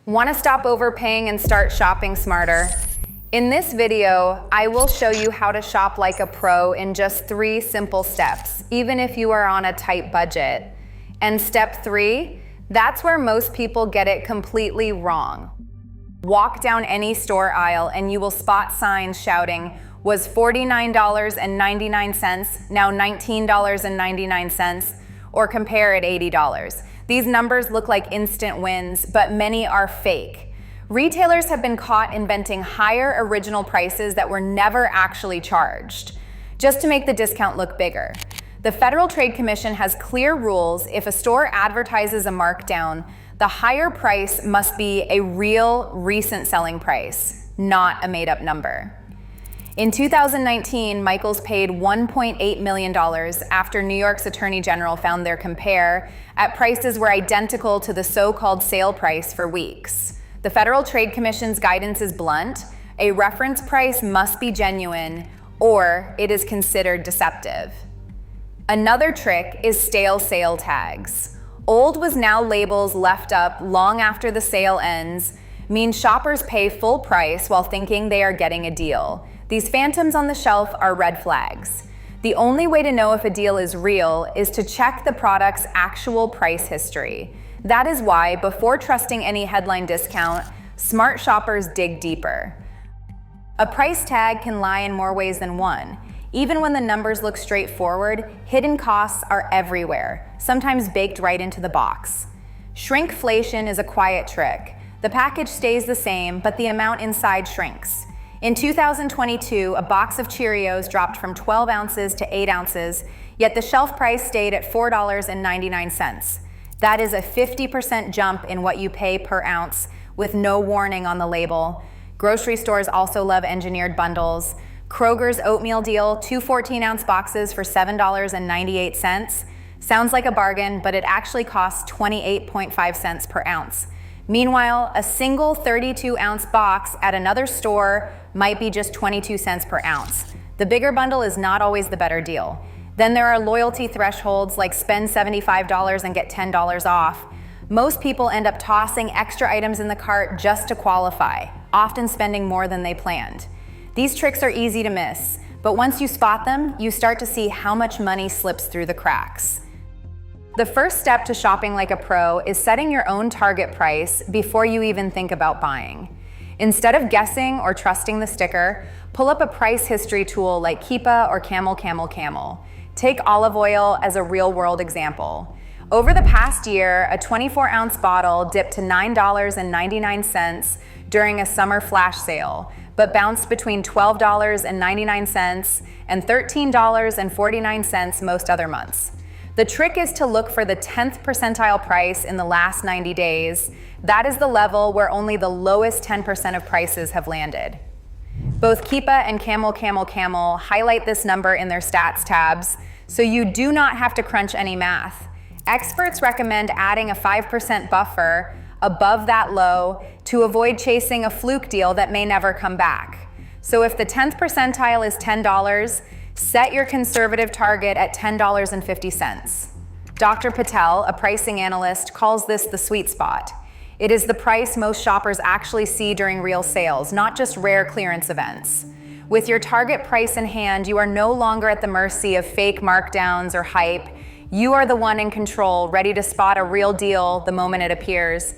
Want to stop overpaying and start shopping smarter? In this video, I will show you how to shop like a pro in just 3 simple steps, even if you are on a tight budget. And step 3, that's where most people get it completely wrong. Walk down any store aisle and you will spot signs shouting, was $49.99 now $19.99, or compare at $80. These numbers look like instant wins, but many are fake. Retailers have been caught inventing higher original prices that were never actually charged, just to make the discount look bigger. The Federal Trade Commission has clear rules. If a store advertises a markdown, the higher price must be a real, recent selling price, not a made-up number. In 2019, Michaels paid $1.8 million after New York's Attorney General found their compare at prices were identical to the so-called sale price for weeks. The Federal Trade Commission's guidance is blunt: a reference price must be genuine or it is considered deceptive. Another trick is stale sale tags. Old was now labels left up long after the sale ends mean shoppers pay full price while thinking they are getting a deal. These phantoms on the shelf are red flags. The only way to know if a deal is real is to check the product's actual price history. That is why, before trusting any headline discount, smart shoppers dig deeper. A price tag can lie in more ways than one. Even when the numbers look straightforward, hidden costs are everywhere, sometimes baked right into the box. Shrinkflation is a quiet trick. The package stays the same, but the amount inside shrinks. In 2022, a box of Cheerios dropped from 12 ounces to 8 ounces, yet the shelf price stayed at $4.99. That is a 50% jump in what you pay per ounce with no warning on the label. Grocery stores also love engineered bundles. Kroger's oatmeal deal, 2 14-ounce boxes for $7.98. Sounds like a bargain, but it actually costs 28.5 cents per ounce. Meanwhile, a single 32-ounce box at another store might be just 22 cents per ounce. The bigger bundle is not always the better deal. Then there are loyalty thresholds like spend $75 and get $10 off. Most people end up tossing extra items in the cart just to qualify, often spending more than they planned. These tricks are easy to miss, but once you spot them, you start to see how much money slips through the cracks. The first step to shopping like a pro is setting your own target price before you even think about buying. Instead of guessing or trusting the sticker, pull up a price history tool like Keepa or Camel. Take olive oil as a real-world example. Over the past year, a 24-ounce bottle dipped to $9.99 during a summer flash sale, but bounced between $12.99 and $13.49 most other months. The trick is to look for the 10th percentile price in the last 90 days. That is the level where only the lowest 10% of prices have landed. Both Keepa and Camel highlight this number in their stats tabs, so you do not have to crunch any math. Experts recommend adding a 5% buffer above that low to avoid chasing a fluke deal that may never come back. So if the 10th percentile is $10, set your conservative target at $10.50. Dr. Patel, a pricing analyst, calls this the sweet spot. It is the price most shoppers actually see during real sales, not just rare clearance events. With your target price in hand, you are no longer at the mercy of fake markdowns or hype. You are the one in control, ready to spot a real deal the moment it appears.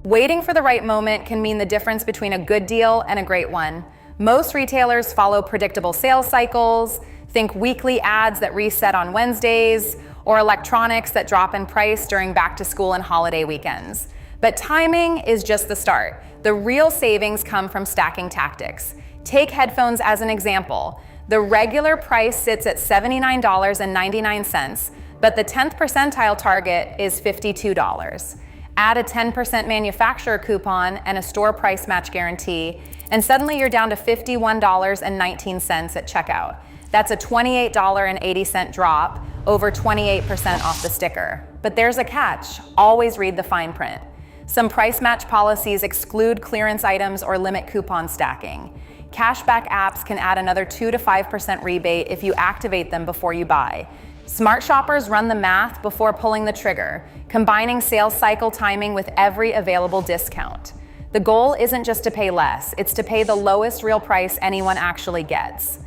Waiting for the right moment can mean the difference between a good deal and a great one. Most retailers follow predictable sales cycles, think weekly ads that reset on Wednesdays, or electronics that drop in price during back to school and holiday weekends. But timing is just the start. The real savings come from stacking tactics. Take headphones as an example. The regular price sits at $79.99, but the 10th percentile target is $52. Add a 10% manufacturer coupon and a store price match guarantee, and suddenly you're down to $51.19 at checkout. That's a $28.80 drop, over 28% off the sticker. But there's a catch. Always read the fine print. Some price match policies exclude clearance items or limit coupon stacking. Cashback apps can add another 2 to 5% rebate if you activate them before you buy. Smart shoppers run the math before pulling the trigger, combining sales cycle timing with every available discount. The goal isn't just to pay less, it's to pay the lowest real price anyone actually gets.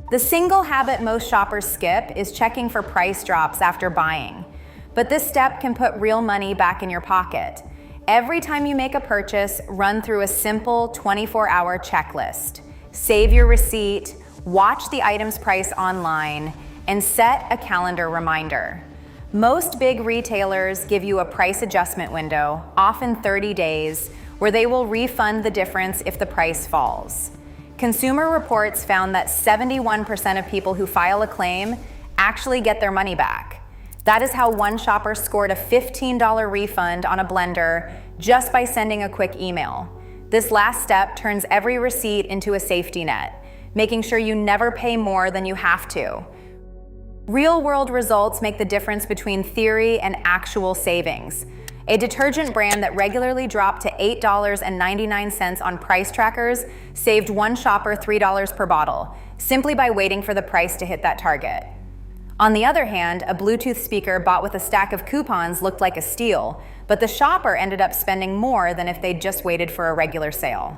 The single habit most shoppers skip is checking for price drops after buying. But this step can put real money back in your pocket. Every time you make a purchase, run through a simple 24-hour checklist. Save your receipt, watch the item's price online, and set a calendar reminder. Most big retailers give you a price adjustment window, often 30 days, where they will refund the difference if the price falls. Consumer Reports found that 71% of people who file a claim actually get their money back. That is how one shopper scored a $15 refund on a blender just by sending a quick email. This last step turns every receipt into a safety net, making sure you never pay more than you have to. Real-world results make the difference between theory and actual savings. A detergent brand that regularly dropped to $8.99 on price trackers saved one shopper $3 per bottle, simply by waiting for the price to hit that target. On the other hand, a Bluetooth speaker bought with a stack of coupons looked like a steal, but the shopper ended up spending more than if they'd just waited for a regular sale.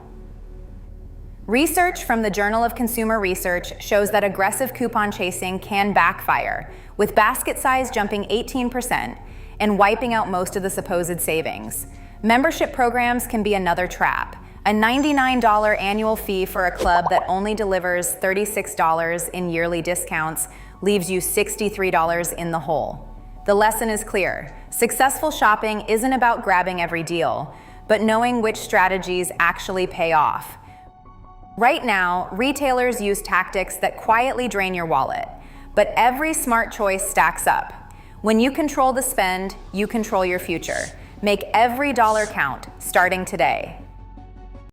Research from the Journal of Consumer Research shows that aggressive coupon chasing can backfire, with basket size jumping 18% and wiping out most of the supposed savings. Membership programs can be another trap. A $99 annual fee for a club that only delivers $36 in yearly discounts leaves you $63 in the hole. The lesson is clear. Successful shopping isn't about grabbing every deal, but knowing which strategies actually pay off. Right now, retailers use tactics that quietly drain your wallet, but every smart choice stacks up. When you control the spend, you control your future. Make every dollar count, starting today.